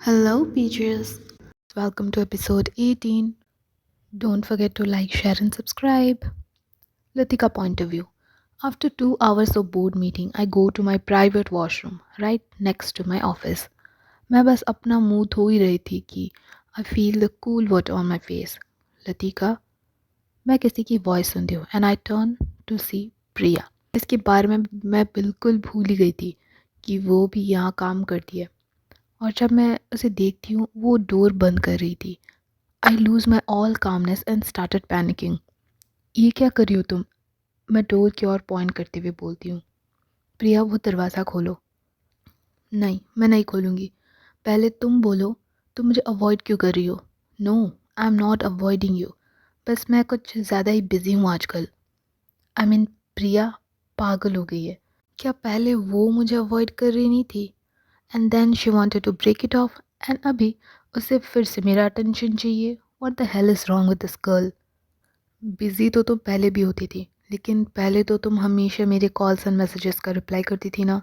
Hello, Peaches. Welcome to episode 18. Don't forget to like, share, and subscribe. Latika point of view. After 2 hours of board meeting, I go to my private washroom right next to my office. मैं बस अपना मुंह धो ही रही थी कि I feel the cool water on my face. Latika, मैं किसी की वॉइस सुनती हूँ and I turn to see प्रिया. इसके बारे में मैं बिल्कुल भूल ही गई थी कि वो भी यहाँ काम करती है. और जब मैं उसे देखती हूँ वो डोर बंद कर रही थी. आई loose my all calmness and started panicking. ये क्या कर रही हो तुम? मैं डोर की ओर पॉइंट करते हुए बोलती हूँ. प्रिया, वो दरवाज़ा खोलो. नहीं, मैं नहीं खोलूँगी. पहले तुम बोलो, तुम मुझे अवॉइड क्यों कर रही हो? No, I am not avoiding you. बस मैं कुछ ज़्यादा ही बिज़ी हूँ आजकल. आई मीन प्रिया पागल हो गई है. क्या पहले वो मुझे अवॉइड कर रही नहीं थी? And then she wanted to break it off and अभी उसे फिर से मेरा अटेंशन चाहिए. What the hell is wrong with this girl? Busy तो तुम पहले भी होती थी, लेकिन पहले तो तुम हमेशा मेरे कॉल्स एंड मैसेजेस का रिप्लाई करती थी ना.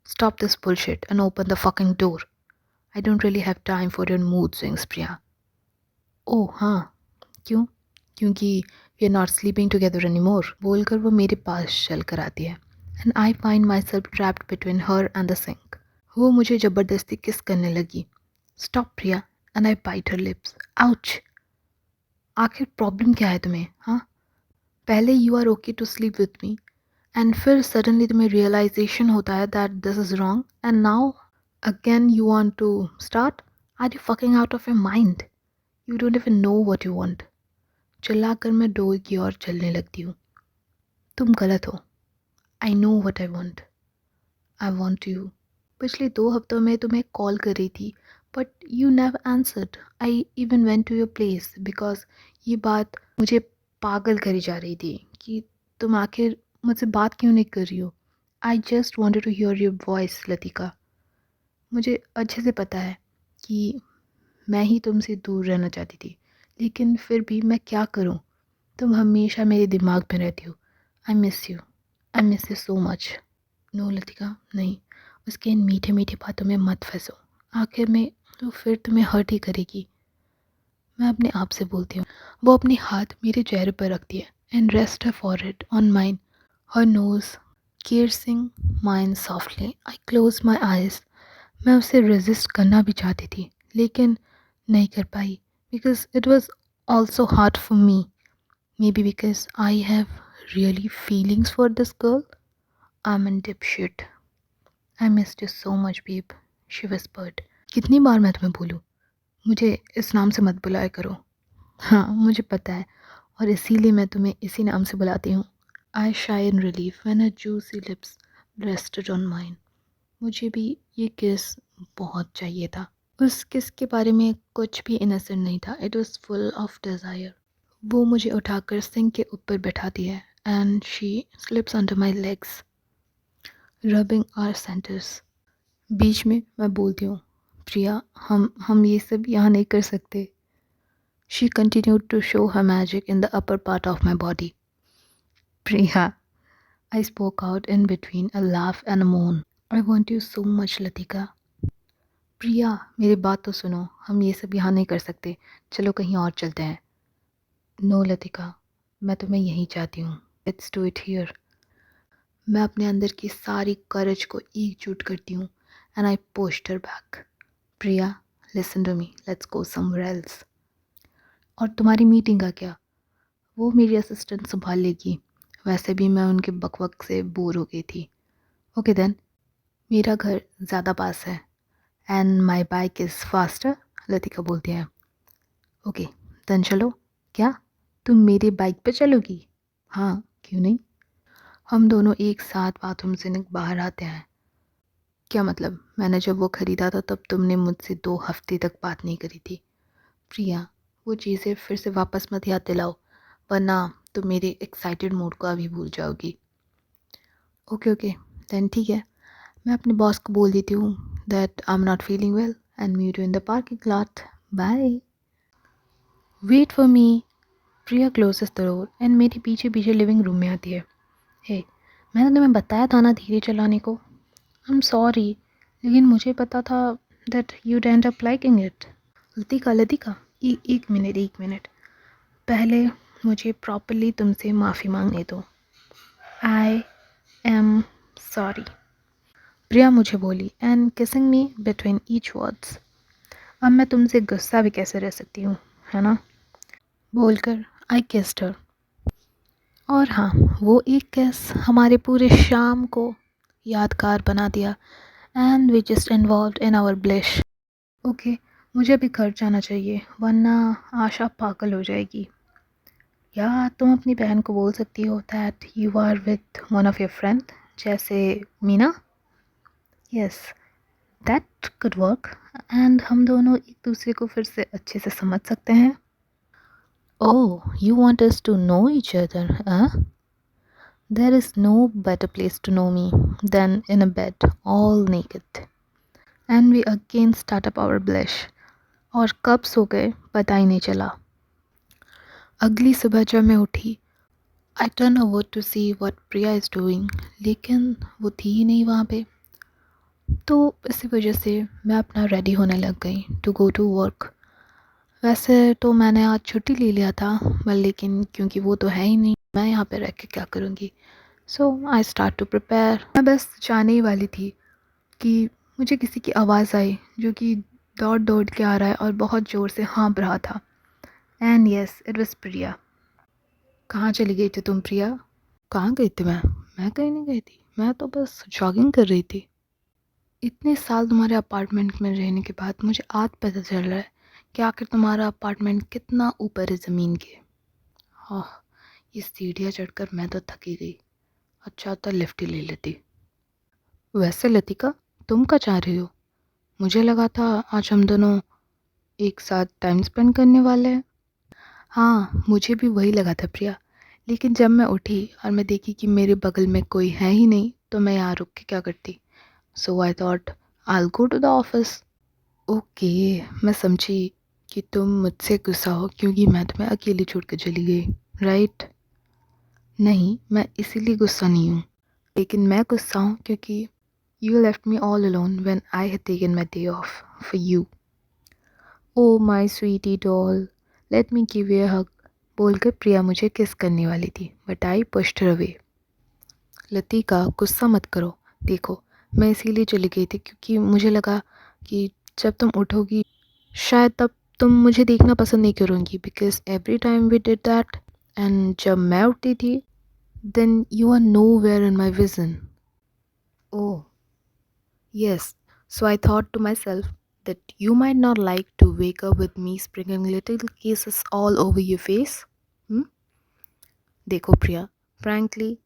Stop this bullshit and open the fucking door. I don't really have time for your mood swings, Priya. Oh हाँ, क्यों? क्योंकि we are not sleeping together anymore बोलकर वो मेरे पास चल कर आती है. And I find myself trapped between her and the sink. वो मुझे ज़बरदस्ती किस करने लगी. Stop Priya. And I bite her lips. Ouch. आखिर प्रॉब्लम क्या है तुम्हें? हाँ, पहले you are okay to sleep with me and फिर सडनली तुम्हें रियलाइजेशन होता है that this is wrong and now again you want to start. Are you fucking out of your mind? You don't even know what you want. चिल्लाकर मैं door की ओर चलने लगती हूँ. तुम गलत हो. I know what I want. I want you. पिछले 2 हफ्तों में तुम्हें कॉल कर रही थी but you never answered. I even went to your place because ये बात मुझे पागल करी जा रही थी कि तुम आखिर मुझसे बात क्यों नहीं कर रही हो. I just wanted to hear your voice Latika. मुझे अच्छे से पता है कि मैं ही तुमसे दूर रहना चाहती थी, लेकिन फिर भी मैं क्या करूं. तुम हमेशा मेरे दिमाग में रहती हो. I miss you. I miss you so much. No Latika, नहीं. उसके इन मीठे मीठे बातों में मत फंसो. आखिर में तो फिर तुम्हें हर्ट ही करेगी. मैं अपने आप से बोलती हूँ. वो अपने हाथ मेरे चेहरे पर रखती है and rest her forehead on mine. Her nose kissing mine softly. I close my eyes. मैं उसे रेजिस्ट करना भी चाहती थी लेकिन नहीं कर पाई because it was also hard for me. Maybe because I have really feelings for this girl. I am in deep shit. I missed you so much babe, she whispered. कितनी बार मैं तुम्हें बोलूँ, मुझे इस नाम से मत बुलाया करो. हाँ, मुझे पता है और इसीलिए मैं तुम्हें इसी नाम से बुलाती हूँ. आई शाई in relief when her juicy lips rested on mine. मुझे भी ये किस बहुत चाहिए था. उस किस के बारे में कुछ भी इनोसेंट नहीं था. It was full of desire. वो मुझे उठाकर सिंक के ऊपर बैठाती है and she slips under my legs rubbing our centres. बीच में मैं बोलती हूँ, प्रिया, हम ये सब यहाँ नहीं कर सकते. She continued to show her magic in the upper part of my body. Priya, I spoke out in between a laugh and a moan. I want you so much Latika. Priya, मेरी बात तो सुनो. हम ये सब यहाँ नहीं कर सकते. चलो कहीं और चलते हैं. नो लतिका, मैं तुम्हें यहीं चाहती हूँ. Let's do it here. मैं अपने अंदर की सारी करेज को एकजुट करती हूँ and I pushed her back. Priya, listen to me, let's go somewhere else. और तुम्हारी मीटिंग का क्या? वो मेरी असिस्टेंट संभाल लेगी. वैसे भी मैं उनके बकवक से बोर हो गई थी. Okay then. मेरा घर ज़्यादा पास है and my bike is faster, Latika बोलती है. ओके देन चलो. क्या तुम मेरी बाइक पे चलोगी? हाँ, क्यों नहीं. हम दोनों एक साथ बाथरूम से बाहर आते हैं. क्या मतलब? मैंने जब वो ख़रीदा था तब तुमने मुझसे 2 हफ्ते तक बात नहीं करी थी. प्रिया, वो चीज़ें फिर से वापस मत याद दिलाओ वरना तुम मेरे एक्साइटेड मूड को अभी भूल जाओगी. ओके ओके देन ठीक है. मैं अपने बॉस को बोल देती हूँ that I am not feeling well and meet you in the parking lot. Bye. Wait for me. Priya closes the door and मेरे पीछे पीछे लिविंग रूम में आती है. हे, मैंने तुम्हें बताया था ना धीरे चलाने को. आई एम सॉरी, लेकिन मुझे पता था that you'd end up liking it. Latika, एक मिनट, पहले मुझे प्रॉपरली तुमसे माफ़ी मांगने दो। आई एम सॉरी, प्रिया मुझे बोली, and kissing me between each words. अब मैं तुमसे गुस्सा भी कैसे रह सकती हूँ, है ना? बोलकर आई किस्ड हर। और हाँ, वो एक किस हमारे पूरे शाम को यादगार बना दिया, and we just involved in our bliss. Okay, मुझे भी घर जाना चाहिए, वरना आशा पागल हो जाएगी। या तुम अपनी बहन को बोल सकती हो that you are with one of your friend, जैसे Meena. Yes, that could work, and हम दोनों एक दूसरे को फिर से अच्छे से समझ सकते हैं। Oh, you want us to know each other, हाँ? There is no better place to know me than in a bed, all naked. And we again start up our blush. और कब सो गए पता ही नहीं चला। अगली सुबह जब मैं उठी, I turn over to see what Priya is doing, लेकिन वो थी ही नहीं वहाँ पे। तो इसी वजह से मैं अपना रेडी होने लग गई टू गो टू वर्क। वैसे तो मैंने आज छुट्टी ले लिया था, पर लेकिन क्योंकि वो तो है ही नहीं, मैं यहाँ पे रह के क्या करूँगी। सो आई स्टार्ट टू प्रिपेयर। मैं बस जाने ही वाली थी कि मुझे किसी की आवाज़ आई, जो कि दौड़ दौड़ के आ रहा है और बहुत ज़ोर से हाँफ रहा था। एंड यस, इट वाज प्रिया। कहाँ चली गई थी तुम प्रिया? कहाँ गई थी मैं कहीं नहीं गई थी, मैं तो बस जॉगिंग कर रही थी। इतने साल तुम्हारे अपार्टमेंट में रहने के बाद मुझे आज पता चल रहा है कि आखिर तुम्हारा अपार्टमेंट कितना ऊपर है ज़मीन के। हाँ, ये सीढ़ियाँ चढ़कर मैं तो थकी गई। अच्छा होता लिफ्ट ही ले लेती। वैसे लतिका, तुम क्या चाह रही हो? मुझे लगा था आज हम दोनों एक साथ टाइम स्पेंड करने वाले हैं। हाँ, मुझे भी वही लगा था प्रिया, लेकिन जब मैं उठी और मैं देखी कि मेरे बगल में कोई है ही नहीं, तो मैं यहाँ रुक के क्या करती। So I thought I will go to the office. Okay, मैं समझी कि तुम मुझसे गुस्सा हो क्योंकि मैं तुम्हें अकेली छोड़ कर चली गई, राइट? नहीं, मैं इसीलिए गुस्सा नहीं हूँ, लेकिन मैं गुस्सा हूँ क्योंकि you left me all alone when I had taken my day off for you. Oh my sweetie doll, let me give you a hug, बोलकर प्रिया मुझे किस करने वाली थी, but I pushed her away. Latika, गुस्सा मत करो। देखो, मैं इसीलिए चली गई थी क्योंकि मुझे लगा कि जब तुम उठोगी शायद तब तुम मुझे देखना पसंद नहीं करोगी, because every time we did that, and जब मैं उठती थी then you are nowhere in my vision. Oh yes, so I thought to myself that you might not like to wake up with me sprinkling little kisses all over your face. Hmm? देखो प्रिया, frankly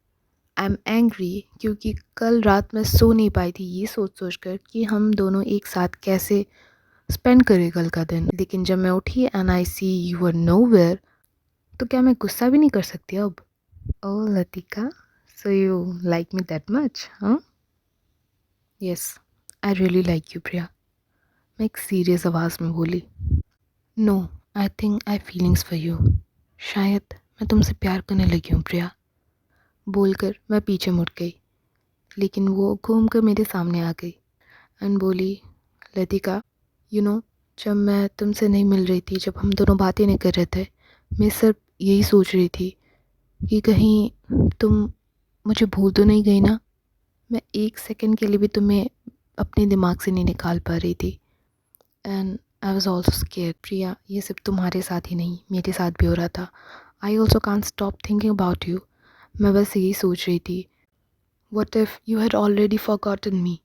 I am angry क्योंकि कल रात मैं सो नहीं पाई थी ये सोच सोच कर कि हम दोनों एक साथ कैसे स्पेंड करें कल का दिन। लेकिन जब मैं उठी and I see you are nowhere, तो क्या मैं गुस्सा भी नहीं कर सकती अब? Oh Latika, so you like me that much, हाँ? Yes, I really like you Priya, मैं एक सीरियस आवाज़ में बोली। No, I think I feelings for you, शायद मैं तुमसे प्यार करने लगी हूँ प्रिया, बोलकर मैं पीछे मुड़ गई, लेकिन वो घूम कर मेरे सामने आ गई एंड बोली, लतिका, यू नो, जब मैं तुमसे नहीं मिल रही थी, जब हम दोनों बातें नहीं कर रहे थे, मैं सिर्फ यही सोच रही थी कि कहीं तुम मुझे भूल तो नहीं गई ना। मैं एक सेकंड के लिए भी तुम्हें अपने दिमाग से नहीं निकाल पा रही थी, and I was also scare Priya, ये सिर्फ तुम्हारे साथ ही नहीं मेरे साथ भी हो रहा था। I also can't stop thinking about you. मैं बस यही सोच रही थी, what if you had already forgotten me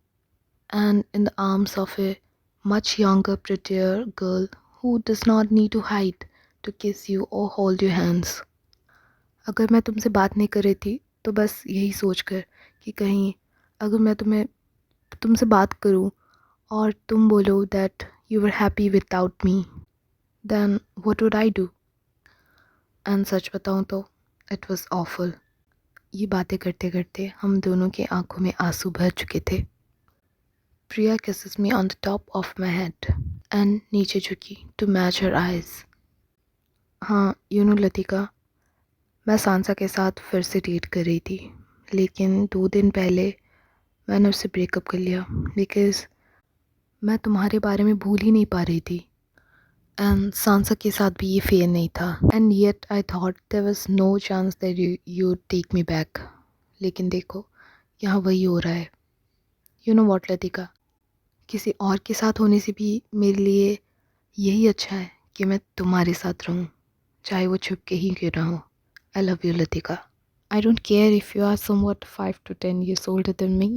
and in the arms of A much younger, prettier girl who does not need to hide to kiss you or hold your hands. अगर मैं तुमसे बात नहीं कर रही थी तो बस यही सोच कर कि कहीं अगर मैं तुमसे बात करूं और तुम बोलो that you were happy without me, then what would I do? And सच बताऊं तो इट वाज ऑफुल। ये बातें करते करते हम दोनों की आंखों में आंसू भर चुके थे। प्रिया kisses me on the top of my head and नीचे झुकी to match her eyes. हाँ, यू नो लतिका, मैं सांसा के साथ फिर से डेट कर रही थी, लेकिन 2 दिन पहले मैंने उससे ब्रेकअप कर लिया बिकॉज़ मैं तुम्हारे बारे में भूल ही नहीं पा रही थी। एंड सांसा के साथ भी ये फेयर नहीं था। And yet I thought there was no chance that you take me back. लेकिन देखो, यहाँ वही हो रहा है। यू नो व्हाट लतिका, किसी और के साथ होने से भी मेरे लिए यही अच्छा है कि मैं तुम्हारे साथ रहूँ, चाहे वो छुप के ही क्यों ना हो। I love you Latika. I don't care if you are somewhat 5 to 10 years older than me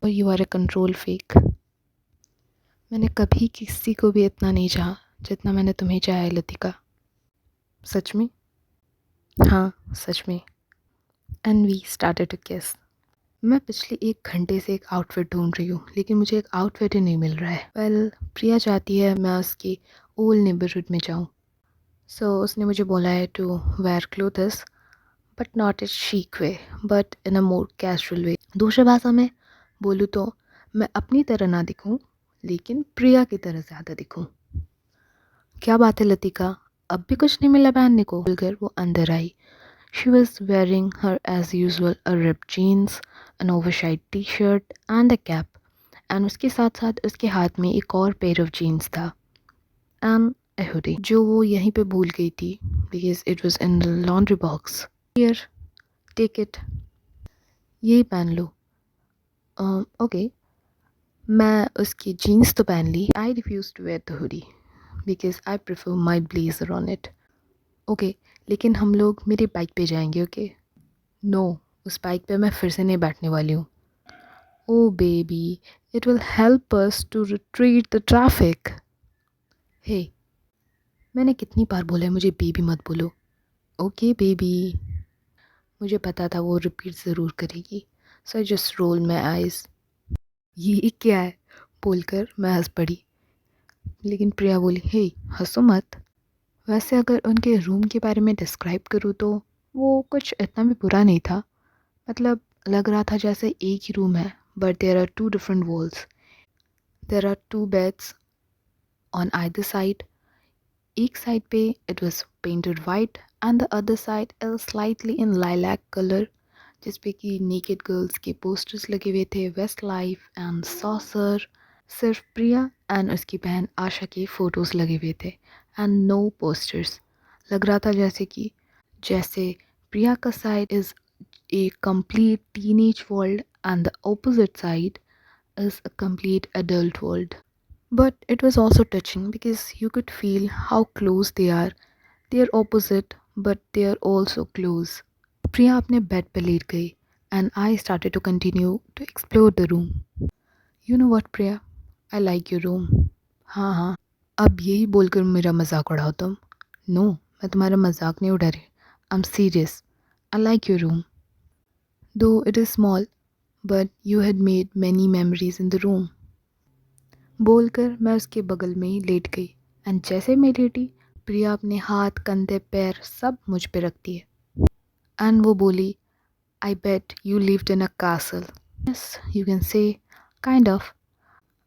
or you are a control freak. मैंने कभी किसी को भी इतना नहीं चाहा जितना मैंने तुम्हें चाहा है लतिका। सच में? हाँ, सच में। एंड वी स्टार्टेड टू किस। मैं पिछले 1 घंटे से एक आउटफिट ढूंढ रही हूँ, लेकिन मुझे एक आउटफिट ही नहीं मिल रहा है। वेल, प्रिया चाहती है मैं उसकी ओल्ड नेबरहुड में जाऊँ। सो उसने मुझे बोला है to wear clothes but not in chic वे, but in a more casual way. दूसरी भाषा में बोलूँ तो मैं अपनी तरह ना दिखूँ, लेकिन प्रिया की तरह ज़्यादा दिखूँ। क्या बात है लतिका, अब भी कुछ नहीं मिला पहनने को? बोलकर वो अंदर आई। She was wearing her as usual a ripped jeans, an oversize T shirt and a cap. And उसके साथ साथ उसके हाथ में एक और पेयर ऑफ जीन्स था एंड a hoodie, जो वो यहीं पे भूल गई थी because it was in the laundry box. Here, take it, यही पहन लो। ओके, मैं उसकी जीन्स तो पहन ली। I refuse to wear the hoodie because I prefer my blazer on it. Okay, लेकिन हम लोग मेरी बाइक पे जाएंगे। ओके? नो, उस बाइक पे मैं फिर से नहीं बैठने वाली हूँ। Oh baby, it will help us to retreat the traffic. Hey, मैंने कितनी बार बोला है मुझे बेबी मत बोलो। Okay baby. मुझे पता था वो रिपीट ज़रूर करेगी, so I just roll my eyes. ये क्या है बोलकर मैं हंस पड़ी, लेकिन प्रिया बोली हे हंसो मत। वैसे अगर उनके रूम के बारे में डिस्क्राइब करूँ तो वो कुछ इतना भी बुरा नहीं था। मतलब लग रहा था जैसे एक ही रूम है, but there are 2 different walls. There are 2 beds on either side. एक साइड पे it was painted white and the other side is slightly in lilac colour, जिस पे कि नेकेड गर्ल्स के पोस्टर्स लगे हुए थे, वेस्ट लाइफ एंड सॉसर। सिर्फ प्रिया एंड उसकी बहन आशा के फ़ोटोज़ लगे हुए थे एंड नो पोस्टर्स। लग रहा था जैसे प्रिया का side is a complete teenage world and the opposite side is a complete adult world. But it was also touching because you could feel how close they are. They are opposite, but they are also close. Priya अपने bed पे late गई and I started to continue to explore the room. You know what, Priya? I like your room. हाँ हाँ, अब यही बोलकर मेरा मजाक उड़ाओ तुम। नो, मैं तुम्हारा मजाक नहीं उड़ा रही। आई am serious. I like your room though it is small, but you had made many memories in the room. बोलकर मैं उसके बगल में ही लेट गई एंड जैसे मैं लेटी, प्रिया अपने हाथ कंधे पैर सब मुझ पे रखती है एंड वो बोली I bet you lived in a castle. Yes, you can say kind of.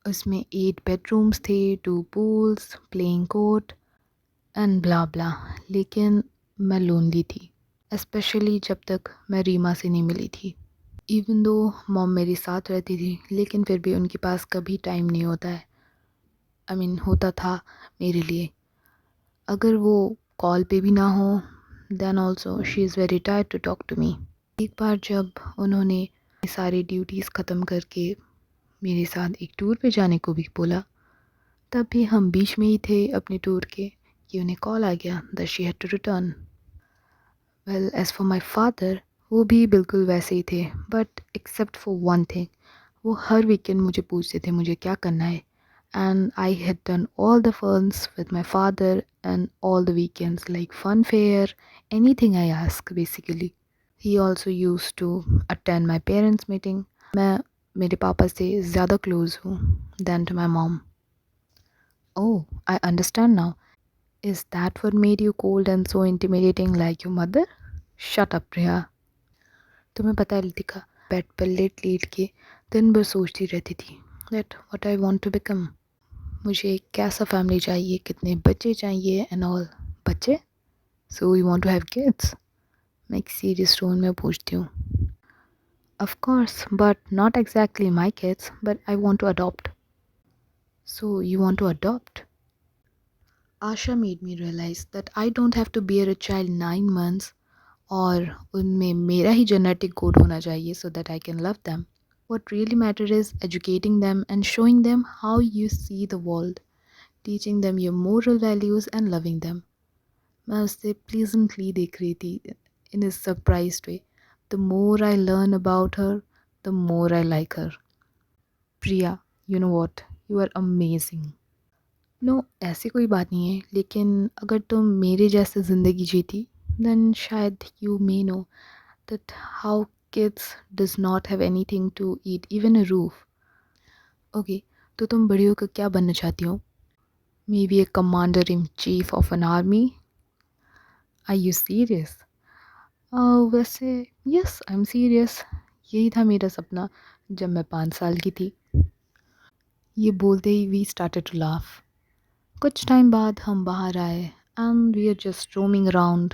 उसमें 8 bedrooms थे, 2 pools, playing court and blah blah. लेकिन मैं लोनली थी, स्पेशली जब तक मैं रीमा से नहीं मिली थी। इवन दो मॉम मेरे साथ रहती थी, लेकिन फिर भी उनके पास कभी टाइम नहीं होता है। होता था मेरे लिए। अगर वो कॉल पे भी ना हो, then also she is very tired to talk to me. एक बार जब उन्होंने सारी ड्यूटीज़ ख़त्म करके मेरे साथ एक टूर पे जाने को भी बोला, तब भी हम बीच में ही थे अपने टूर के कि उन्हें कॉल आ गया that she had to return. Well, as for my father, वो भी बिल्कुल वैसे ही थे, but except for one thing, वो हर वीकेंड मुझे पूछते थे मुझे क्या करना है। And I had done all the funs with my father and all the weekends like fun fair, anything I ask basically. He also use to attend my parents meeting. मैं मेरे पापा से ज़्यादा क्लोज हूँ than to my mom. Oh, I understand now. Is that what made you cold and so intimidating like your mother? Shut up, Priya. तुम्हें पता है Latika, bed पर लेट लेट के दिन भर सोचती रहती थी that what I want to become. मुझे एक कैसा फैमिली चाहिए, कितने बच्चे चाहिए एंड ऑल। बच्चे? So you want to have kids? मैं एक सीरियस टोन में पूछती हूँ। Of course, but not exactly my kids, but I want to adopt. So you want to adopt? Asha made me realize that I don't have to bear a child 9 months और उनमें मेरा ही genetic code होना चाहिए so that I can love them. What really matters is educating them and showing them how you see the world, teaching them your moral values and loving them. मैं उससे pleasantly देख रही थी in a surprised way. The more I learn about her, the more I like her. Priya, you know what? You are amazing. No ऐसी कोई बात नहीं है लेकिन अगर तुम मेरे जैसे ज़िंदगी जीती देन शायद you may know that how kids does not have anything to eat even a roof okay तो तुम बड़ी होकर क्या बनना चाहती हो may be a commander in chief of an army I you serious वैसे यस आई एम सीरियस यही था मेरा सपना जब मैं 5 साल की थी ये बोलते ही वी स्टार्टेड टू लाफ कुछ टाइम बाद हम बाहर आए and we are just roaming around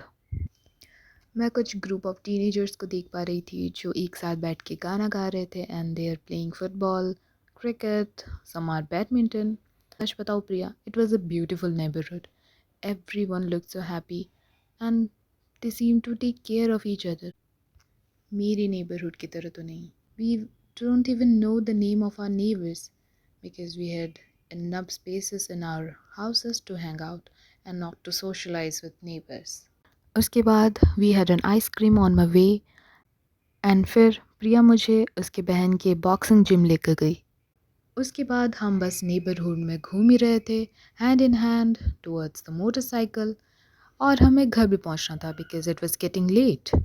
मैं कुछ ग्रुप ऑफ टीनेजर्स को देख पा रही थी जो एक साथ बैठ के गाना गा रहे थे and they are playing football cricket some or badminton सच बताओ Priya it was a beautiful neighbourhood everyone look so happy and they seem to take care of each other मेरी नेबरहुड की तरह तो नहीं we don't even know the name of our neighbours because we had enough spaces in our houses to hang out and not to socialize with neighbors. उसके बाद we had an ice cream on my way and फिर प्रिया मुझे उसके बहन के boxing gym लेकर गई उसके बाद हम बस नेबरहुड में घूम ही रहे थे hand in hand towards the motorcycle और हमें घर भी पहुंचना था because it was getting late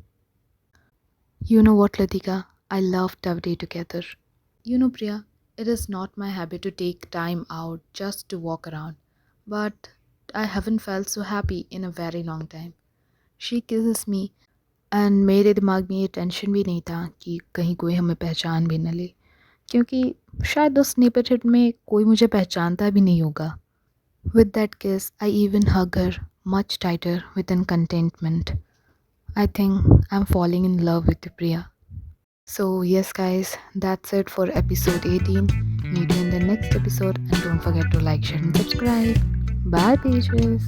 you know what Latika I love our day together you know Priya it is not my habit to take time out just to walk around, but I haven't felt so happy in a very long time. She kisses me and मेरे दिमाग में ये tension भी नहीं था कि कहीं कोई हमें पहचान भी न ले क्योंकि शायद उस नेबरहुड में कोई मुझे पहचानता भी नहीं होगा. With that kiss, I even hug her much tighter within contentment. I think I'm falling in love with you, Priya. So, yes, guys, that's it for episode 18. Meet you in the next episode, and don't forget to like, share, and subscribe. Bye, pages.